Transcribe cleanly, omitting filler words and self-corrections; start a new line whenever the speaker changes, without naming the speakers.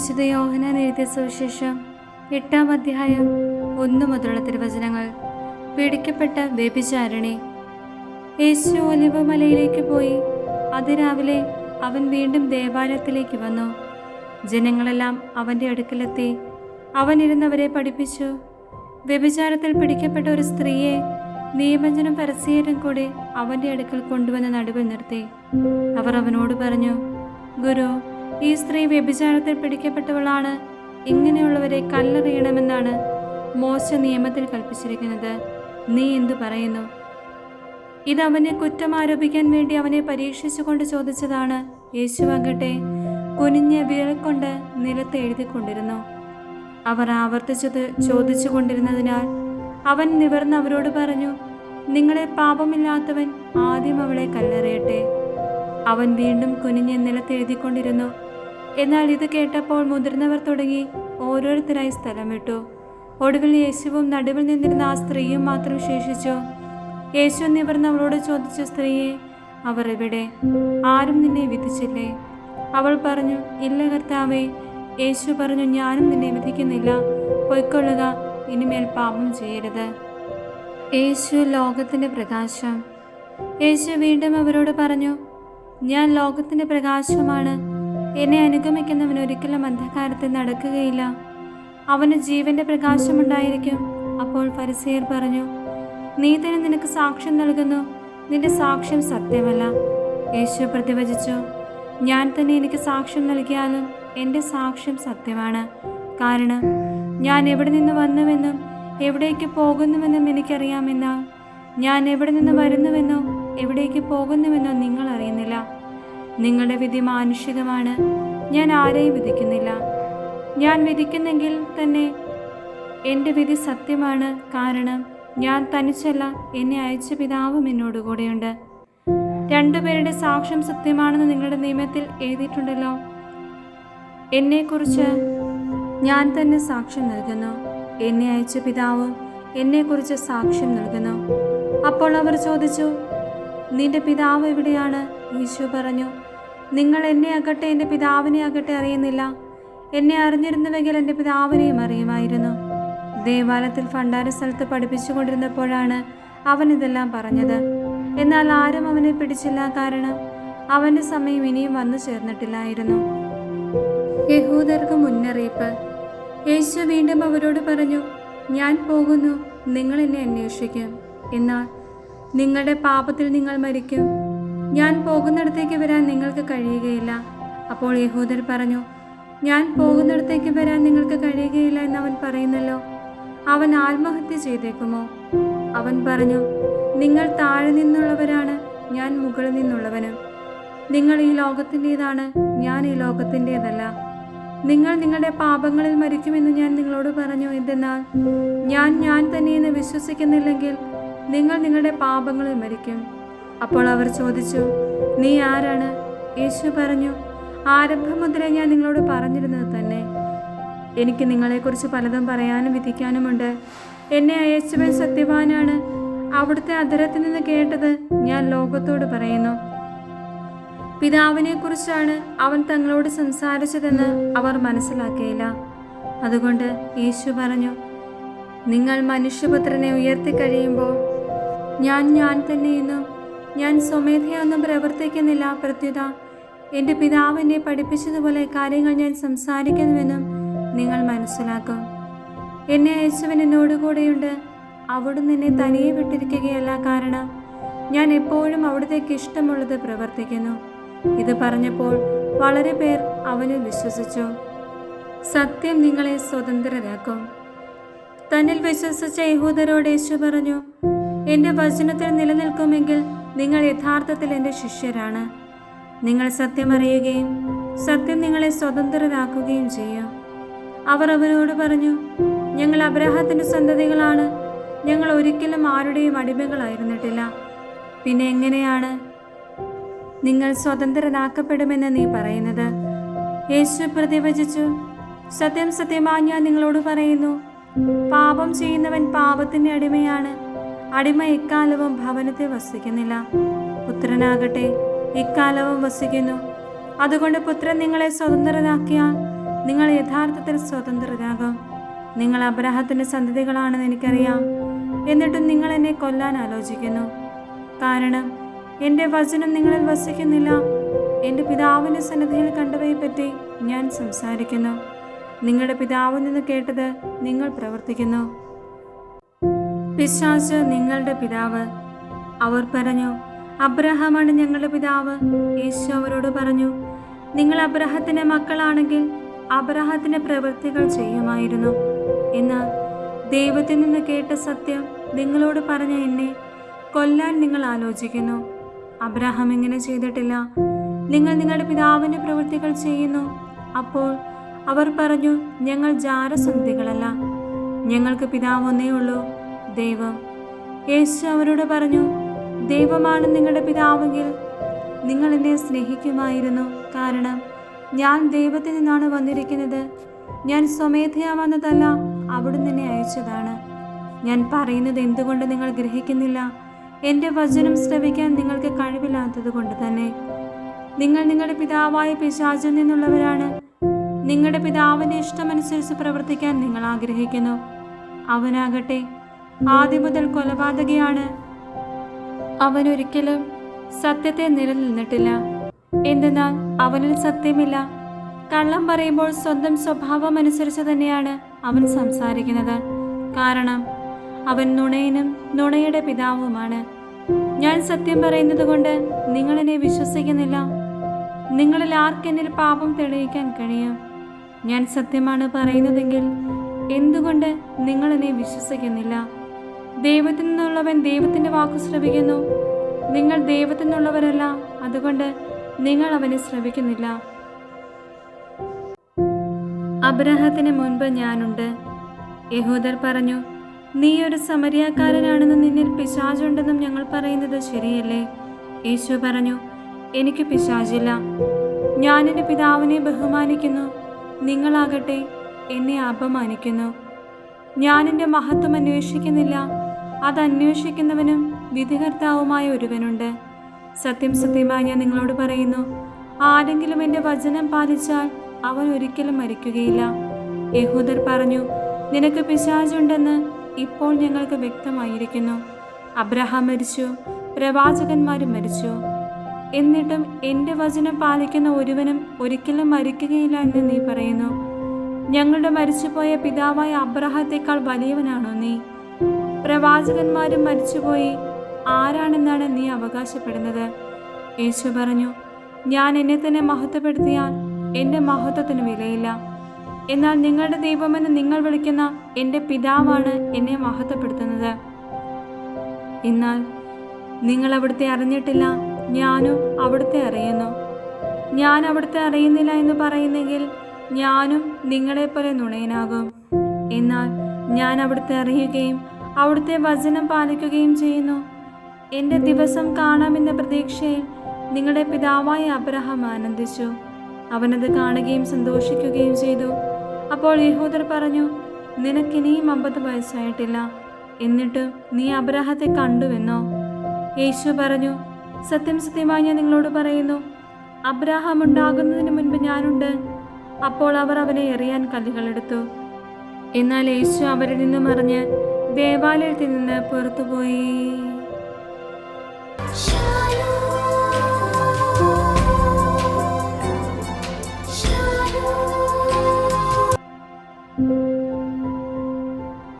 വിശുദ്ധ യോഹന്നാൻ എഴുതിയ സുവിശേഷം 8-ാം അധ്യായം 1 മുതലുള്ള തിരുവചനങ്ങൾ. പിടിക്കപ്പെട്ട വ്യഭിചാരിണി. യേശു ഒലിവ് മലയിലേക്ക് പോയി. അതിരാവിലെ അവൻ വീണ്ടും ദേവാലയത്തിലേക്ക് വന്നു. ജനങ്ങളെല്ലാം അവൻ്റെ അടുക്കലെത്തി. അവൻ ഇരുന്നവരെ പഠിപ്പിച്ചു. വ്യഭിചാരത്തിൽ പിടിക്കപ്പെട്ട ഒരു സ്ത്രീയെ നിയമജ്ഞനും ഫരിസേയരും കൂടി അവൻ്റെ അടുക്കൽ കൊണ്ടുവന്ന് നടുവിൽ നിർത്തി. അവർ അവനോട് പറഞ്ഞു, ഗുരു, ഈ സ്ത്രീ വ്യഭിചാരത്തിൽ പിടിക്കപ്പെട്ടവളാണ്. ഇങ്ങനെയുള്ളവരെ കല്ലെറിയണമെന്നാണ് മോശ നിയമത്തിൽ കൽപ്പിച്ചിരിക്കുന്നത്. നീ എന്തു പറയുന്നു? ഇത് അവനെ കുറ്റം ആരോപിക്കാൻ വേണ്ടി അവനെ പരീക്ഷിച്ചുകൊണ്ട് ചോദിച്ചതാണ്. യേശുവാകട്ടെ കുനിഞ്ഞ വിരൽ കൊണ്ട് നിലത്ത് എഴുതിക്കൊണ്ടിരുന്നു. അവർ ആവർത്തിച്ചത് ചോദിച്ചു കൊണ്ടിരുന്നതിനാൽ അവൻ നിവർന്ന് അവരോട് പറഞ്ഞു, നിങ്ങളെ പാപമില്ലാത്തവൻ ആദ്യം അവളെ കല്ലെറിയട്ടെ. അവൻ വീണ്ടും കുനിഞ്ഞ് നിലത്ത് എഴുതിക്കൊണ്ടിരുന്നു. എന്നാൽ ഇത് കേട്ടപ്പോൾ മുതിർന്നവർ തുടങ്ങി ഓരോരുത്തരായി സ്ഥലം വിട്ടു. ഒടുവിൽ യേശുവും നടുവിൽ നിന്നിരുന്ന ആ സ്ത്രീയും മാത്രം ശേഷിച്ചു. യേശു നിവർന്ന് അവളോട് ചോദിച്ചു, സ്ത്രീയെ, അവർ എവിടെ? ആരും നിന്നെ വിധിച്ചില്ലേ? അവൾ പറഞ്ഞു, ഇല്ല കർത്താവേ. യേശു പറഞ്ഞു, ഞാനും നിന്നെ വിധിക്കുന്നില്ല. പൊയ്ക്കൊള്ളുക, ഇനിമേൽ പാപം ചെയ്യരുത്. യേശു ലോകത്തിൻ്റെ പ്രകാശം. യേശു വീണ്ടും അവരോട് പറഞ്ഞു, ഞാൻ ലോകത്തിൻ്റെ പ്രകാശമാണ്. എന്നെ അനുഗമിക്കുന്നവൻ ഒരിക്കലും അന്ധകാരത്തിൽ നടക്കുകയില്ല. അവന് ജീവന്റെ പ്രകാശമുണ്ടായിരിക്കും. അപ്പോൾ ഫരിസേയർ പറഞ്ഞു, നീ തന്നെ നിനക്ക് സാക്ഷ്യം നൽകുന്നു. നിന്റെ സാക്ഷ്യം സത്യമല്ല. യേശു പ്രതിവചിച്ചു, ഞാൻ തന്നെ എനിക്ക് സാക്ഷ്യം നൽകിയാലും എൻ്റെ സാക്ഷ്യം സത്യമാണ്. കാരണം ഞാൻ എവിടെ നിന്ന് വന്നുവെന്നും എവിടേക്ക് പോകുന്നുവെന്നും എനിക്കറിയാമെന്നാൽ ഞാൻ എവിടെ നിന്ന് വരുന്നുവെന്നോ എവിടേക്ക് പോകുന്നുവെന്നോ നിങ്ങൾ അറിയുന്നില്ല. നിങ്ങളുടെ വിധി മാനുഷികമാണ്. ഞാൻ ആരെയും വിധിക്കുന്നില്ല. ഞാൻ വിധിക്കുന്നെങ്കിൽ തന്നെ എൻ്റെ വിധി സത്യമാണ്. കാരണം ഞാൻ തനിച്ചല്ല, എന്നെ അയച്ച പിതാവും എന്നോടുകൂടെയുണ്ട്. രണ്ടുപേരുടെ സാക്ഷ്യം സത്യമാണെന്ന് നിങ്ങളുടെ നിയമത്തിൽ എഴുതിയിട്ടുണ്ടല്ലോ. എന്നെക്കുറിച്ച് ഞാൻ തന്നെ സാക്ഷ്യം നൽകുന്നു. എന്നെ അയച്ച പിതാവും എന്നെക്കുറിച്ച് സാക്ഷ്യം നൽകുന്നു. അപ്പോൾ അവർ ചോദിച്ചു, നിന്റെ പിതാവ് എവിടെയാണ്? യേശു പറഞ്ഞു, നിങ്ങൾ എന്നെ ആകട്ടെ എൻ്റെ പിതാവിനെ ആകട്ടെ അറിയുന്നില്ല. എന്നെ അറിഞ്ഞിരുന്നുവെങ്കിൽ എൻ്റെ പിതാവിനെയും അറിയുമായിരുന്നു. ദേവാലയത്തിൽ ഭണ്ഡാര സ്ഥലത്ത് പഠിപ്പിച്ചുകൊണ്ടിരുന്നപ്പോഴാണ് അവൻ ഇതെല്ലാം പറഞ്ഞത്. എന്നാൽ ആരും അവനെ പിടിച്ചില്ല. കാരണം അവൻ്റെ സമയം ഇനിയും വന്നു ചേർന്നിട്ടില്ലായിരുന്നു. യഹൂദർക്ക് മുന്നറിയിപ്പ്. യേശു വീണ്ടും അവരോട് പറഞ്ഞു, ഞാൻ പോകുന്നു. നിങ്ങൾ എന്നെ അന്വേഷിക്കും, എന്നാൽ നിങ്ങളുടെ പാപത്തിൽ നിങ്ങൾ മരിക്കും. ഞാൻ പോകുന്നിടത്തേക്ക് വരാൻ നിങ്ങൾക്ക് കഴിയുകയില്ല. അപ്പോൾ യഹൂദർ പറഞ്ഞു, ഞാൻ പോകുന്നിടത്തേക്ക് വരാൻ നിങ്ങൾക്ക് കഴിയുകയില്ല എന്നവൻ പറയുന്നല്ലോ. അവൻ ആത്മഹത്യ ചെയ്തേക്കുമോ? അവൻ പറഞ്ഞു, നിങ്ങൾ താഴെ നിന്നുള്ളവരാണ്, ഞാൻ മുകളിൽ നിന്നുള്ളവനും. നിങ്ങൾ ഈ ലോകത്തിൻ്റെതാണ്, ഞാൻ ഈ ലോകത്തിൻ്റെതല്ല. നിങ്ങൾ നിങ്ങളുടെ പാപങ്ങളിൽ മരിക്കുമെന്ന് ഞാൻ നിങ്ങളോട് പറഞ്ഞു. എന്തെന്നാൽ ഞാൻ തന്നെയെന്ന് വിശ്വസിക്കുന്നില്ലെങ്കിൽ നിങ്ങൾ നിങ്ങളുടെ പാപങ്ങളിൽ മരിക്കും. അപ്പോൾ അവർ ചോദിച്ചു, നീ ആരാണ്? യേശു പറഞ്ഞു, ആരംഭം മുതലേ ഞാൻ നിങ്ങളോട് പറഞ്ഞിരുന്നത് തന്നെ. എനിക്ക് നിങ്ങളെക്കുറിച്ച് പലതും പറയാനും വിധിക്കാനുമുണ്ട്. എന്നെ അയച്ചവൻ സത്യവാനാണ്. അവിടുത്തെ അധരത്തിൽ നിന്ന് കേട്ടത് ഞാൻ ലോകത്തോട് പറയുന്നു. പിതാവിനെക്കുറിച്ചാണ് അവൻ തങ്ങളോട് സംസാരിച്ചതെന്ന് അവർ മനസ്സിലാക്കിയില്ല. അതുകൊണ്ട് യേശു പറഞ്ഞു, നിങ്ങൾ മനുഷ്യപുത്രനെ ഉയർത്തിക്കഴിയുമ്പോൾ ഞാൻ തന്നെയെന്നും ഞാൻ സ്വമേധയൊന്നും പ്രവർത്തിക്കുന്നില്ല. പ്രത്യുത എൻ്റെ പിതാവ് എന്നെ പഠിപ്പിച്ചതുപോലെ കാര്യങ്ങൾ ഞാൻ സംസാരിക്കുന്നുവെന്നും നിങ്ങൾ മനസ്സിലാക്കും. എന്നെ അയച്ചവൻ എന്നോടുകൂടെയുണ്ട്. അവിടുന്ന് എന്നെ തനിയെ വിട്ടിരിക്കുകയല്ല. കാരണം ഞാൻ എപ്പോഴും അവിടത്തേക്ക് ഇഷ്ടമുള്ളത് പ്രവർത്തിക്കുന്നു. ഇത് പറഞ്ഞപ്പോൾ വളരെ പേർ അവനിൽ വിശ്വസിച്ചു. സത്യം നിങ്ങളെ സ്വതന്ത്രരാക്കും. തന്നിൽ വിശ്വസിച്ച യഹൂദരോട് യേശു പറഞ്ഞു, എൻ്റെ വചനത്തിൽ നിലനിൽക്കുമെങ്കിൽ നിങ്ങൾ യഥാർത്ഥത്തിൽ എൻ്റെ ശിഷ്യരാണ്. നിങ്ങൾ സത്യം അറിയുകയും സത്യം നിങ്ങളെ സ്വതന്ത്രരാക്കുകയും ചെയ്യും. അവർ അവനോട് പറഞ്ഞു, ഞങ്ങൾ അബ്രാഹത്തിൻ്റെ സന്തതികളാണ്. ഞങ്ങൾ ഒരിക്കലും ആരുടെയും അടിമകളായിരുന്നിട്ടില്ല. പിന്നെ എങ്ങനെയാണ് നിങ്ങൾ സ്വതന്ത്രരാക്കപ്പെടുമെന്ന് നീ പറയുന്നത്? യേശു പ്രതിവചിച്ചു, സത്യം സത്യമായി ഞാൻ നിങ്ങളോട് പറയുന്നു, പാപം ചെയ്യുന്നവൻ പാപത്തിൻ്റെ അടിമയാണ്. അടിമ എക്കാലവും ഭവനത്തിൽ വസിക്കുന്നില്ല, പുത്രനാകട്ടെ എക്കാലവും വസിക്കുന്നു. അതുകൊണ്ട് പുത്രൻ നിങ്ങളെ സ്വതന്ത്രരാക്കിയാൽ നിങ്ങൾ യഥാർത്ഥത്തിൽ സ്വതന്ത്രരാകും. നിങ്ങൾ അബ്രാഹത്തിന്റെ സന്തതികളാണെന്ന് എനിക്കറിയാം. എന്നിട്ടും നിങ്ങൾ എന്നെ കൊല്ലാൻ ആലോചിക്കുന്നു. കാരണം എൻ്റെ വചനം നിങ്ങളിൽ വസിക്കുന്നില്ല. എൻ്റെ പിതാവിൻ്റെ സന്നിധിയിൽ കണ്ടവയെപ്പറ്റി ഞാൻ സംസാരിക്കുന്നു. നിങ്ങളുടെ പിതാവിൽ നിന്ന് കേട്ടത് നിങ്ങൾ പ്രവർത്തിക്കുന്നു. പിശാച് നിങ്ങളുടെ പിതാവ്. അവർ പറഞ്ഞു, അബ്രഹാമാണ് ഞങ്ങളുടെ പിതാവ്. യേശു അവരോട് പറഞ്ഞു, നിങ്ങൾ അബ്രഹത്തിന്റെ മക്കളാണെങ്കിൽ അബ്രഹത്തിന്റെ പ്രവൃത്തികൾ ചെയ്യുമായിരുന്നു. എന്നാൽ ദൈവത്തിൽ നിന്ന് കേട്ട സത്യം നിങ്ങളോട് പറഞ്ഞ എന്നെ കൊല്ലാൻ നിങ്ങൾ ആലോചിക്കുന്നു. അബ്രഹാം ഇങ്ങനെ ചെയ്തിട്ടില്ല. നിങ്ങൾ നിങ്ങളുടെ പിതാവിന്റെ പ്രവൃത്തികൾ ചെയ്യുന്നു. അപ്പോൾ അവർ പറഞ്ഞു, ഞങ്ങൾ ജാരസന്ധികളല്ല, ഞങ്ങൾക്ക് പിതാവ് ഒന്നേ ഉള്ളൂ, ദൈവം. യേശു അവരോട് പറഞ്ഞു, ദൈവമാണ് നിങ്ങളുടെ പിതാവെങ്കിൽ നിങ്ങൾ എന്നെ സ്നേഹിക്കുമായിരുന്നു. കാരണം ഞാൻ ദൈവത്തിൽ നിന്നാണ് വന്നിരിക്കുന്നത്. ഞാൻ സ്വമേധയാ വന്നതല്ല, അവിടുന്ന് എന്നെ അയച്ചതാണ്. ഞാൻ പറയുന്നത് എന്തുകൊണ്ട് നിങ്ങൾ ഗ്രഹിക്കുന്നില്ല? എൻ്റെ വചനം ശ്രവിക്കാൻ നിങ്ങൾക്ക് കഴിവില്ലാത്തത് കൊണ്ട് തന്നെ. നിങ്ങൾ നിങ്ങളുടെ പിതാവായ പിശാചിൽ നിന്നുള്ളവരാണ്. നിങ്ങളുടെ പിതാവിൻ്റെ ഇഷ്ടമനുസരിച്ച് പ്രവർത്തിക്കാൻ നിങ്ങൾ ആഗ്രഹിക്കുന്നു. അവനാകട്ടെ ആദ്യം മുതൽ കൊലപാതകയാണ്. അവനൊരിക്കലും സത്യത്തെ നിലനിന്നിട്ടില്ല. എന്തെന്നാൽ അവനിൽ സത്യമില്ല. കള്ളം പറയുമ്പോൾ സ്വന്തം സ്വഭാവം അനുസരിച്ച് തന്നെയാണ് അവൻ സംസാരിക്കുന്നത്. കാരണം അവൻ നുണയനും നുണയുടെ പിതാവുമാണ്. ഞാൻ സത്യം പറയുന്നത് കൊണ്ട് നിങ്ങൾ എന്നെ വിശ്വസിക്കുന്നില്ല. നിങ്ങളിൽ ആർക്കെന്നിൽ പാപം തെളിയിക്കാൻ കഴിയും? ഞാൻ സത്യമാണ് പറയുന്നതെങ്കിൽ എന്തുകൊണ്ട് നിങ്ങൾ എന്നെ വിശ്വസിക്കുന്നില്ല? ദൈവത്തിൽ നിന്നുള്ളവൻ ദൈവത്തിൻ്റെ വാക്ക് ശ്രവിക്കുന്നു. നിങ്ങൾ ദൈവത്തിൽ നിന്നുള്ളവരല്ല, അതുകൊണ്ട് നിങ്ങൾ അവനെ ശ്രവിക്കുന്നില്ല. അബ്രഹത്തിന് മുൻപ് ഞാനുണ്ട്. യഹൂദർ പറഞ്ഞു, നീ ഒരു സമരിയാക്കാരനാണെന്നും നിന്നിൽ പിശാചുണ്ടെന്നും ഞങ്ങൾ പറയുന്നത് ശരിയല്ലേ? യേശു പറഞ്ഞു, എനിക്ക് പിശാചില്ല. ഞാൻ എൻ്റെ പിതാവിനെ ബഹുമാനിക്കുന്നു. നിങ്ങളാകട്ടെ എന്നെ അപമാനിക്കുന്നു. ഞാൻ എൻ്റെ മഹത്വം അന്വേഷിക്കുന്നില്ല. അത് അന്വേഷിക്കുന്നവനും വിധികർത്താവുമായ ഒരുവനുണ്ട്. സത്യം സത്യമായി ഞാൻ നിങ്ങളോട് പറയുന്നു, ആരെങ്കിലും എൻ്റെ വചനം പാലിച്ചാൽ അവൻ ഒരിക്കലും മരിക്കുകയില്ല. യഹൂദർ പറഞ്ഞു, നിനക്ക് പിശാചുണ്ടെന്ന് ഇപ്പോൾ ഞങ്ങൾക്ക് വ്യക്തമായിരിക്കുന്നു. അബ്രഹാം മരിച്ചു, പ്രവാചകന്മാരും മരിച്ചു. എന്നിട്ടും എൻ്റെ വചനം പാലിക്കുന്ന ഒരുവനും ഒരിക്കലും മരിക്കുകയില്ല എന്ന് നീ പറയുന്നു. ഞങ്ങളുടെ മരിച്ചുപോയ പിതാവായ അബ്രഹാത്തേക്കാൾ വലിയവനാണോ നീ? പ്രവാചകന്മാരും മരിച്ചുപോയി. ആരാണെന്നാണ് നീ അവകാശപ്പെടുന്നത്? യേശു പറഞ്ഞു, ഞാൻ എന്നെ തന്നെ മഹത്വപ്പെടുത്തിയാൽ എൻ്റെ മഹത്വത്തിന് വിലയില്ല. എന്നാൽ നിങ്ങളുടെ ദൈവമെന്ന് നിങ്ങൾ വിളിക്കുന്ന എൻ്റെ പിതാവാണ് എന്നെ മഹത്വപ്പെടുത്തുന്നത്. എന്നാൽ നിങ്ങൾ അവിടുത്തെ അറിഞ്ഞിട്ടില്ല, ഞാനും അവിടുത്തെ അറിയുന്നു. ഞാൻ അവിടുത്തെ അറിയുന്നില്ല എന്ന് പറയുന്നെങ്കിൽ ഞാനും നിങ്ങളെപ്പോലെ നുണയനാകും. എന്നാൽ ഞാൻ അവിടുത്തെ അറിയുകയും അവിടുത്തെ വചനം പാലിക്കുകയും ചെയ്യുന്നു. എൻ്റെ ദിവസം കാണാമെന്ന പ്രതീക്ഷയിൽ നിങ്ങളുടെ പിതാവായ അബ്രഹാം ആനന്ദിച്ചു. അവനത് കാണുകയും സന്തോഷിക്കുകയും ചെയ്തു. അപ്പോൾ യഹൂദർ പറഞ്ഞു, നിനക്കിനിയും 50 വയസ്സായിട്ടില്ല, എന്നിട്ടും നീ അബ്രഹാത്തെ കണ്ടുവെന്നോ? യേശു പറഞ്ഞു, സത്യം സത്യമായി ഞാൻ നിങ്ങളോട് പറയുന്നു, അബ്രഹാം ഉണ്ടാകുന്നതിന് മുൻപ് ഞാനുണ്ട്. അപ്പോൾ അവർ അവനെ എറിയാൻ കല്ലുകളെടുത്തു. എന്നാൽ യേശു അവരിൽ നിന്നും മറിഞ്ഞ് ദേവാലയത്തിൽ നിന്ന് പുറത്തുപോയി.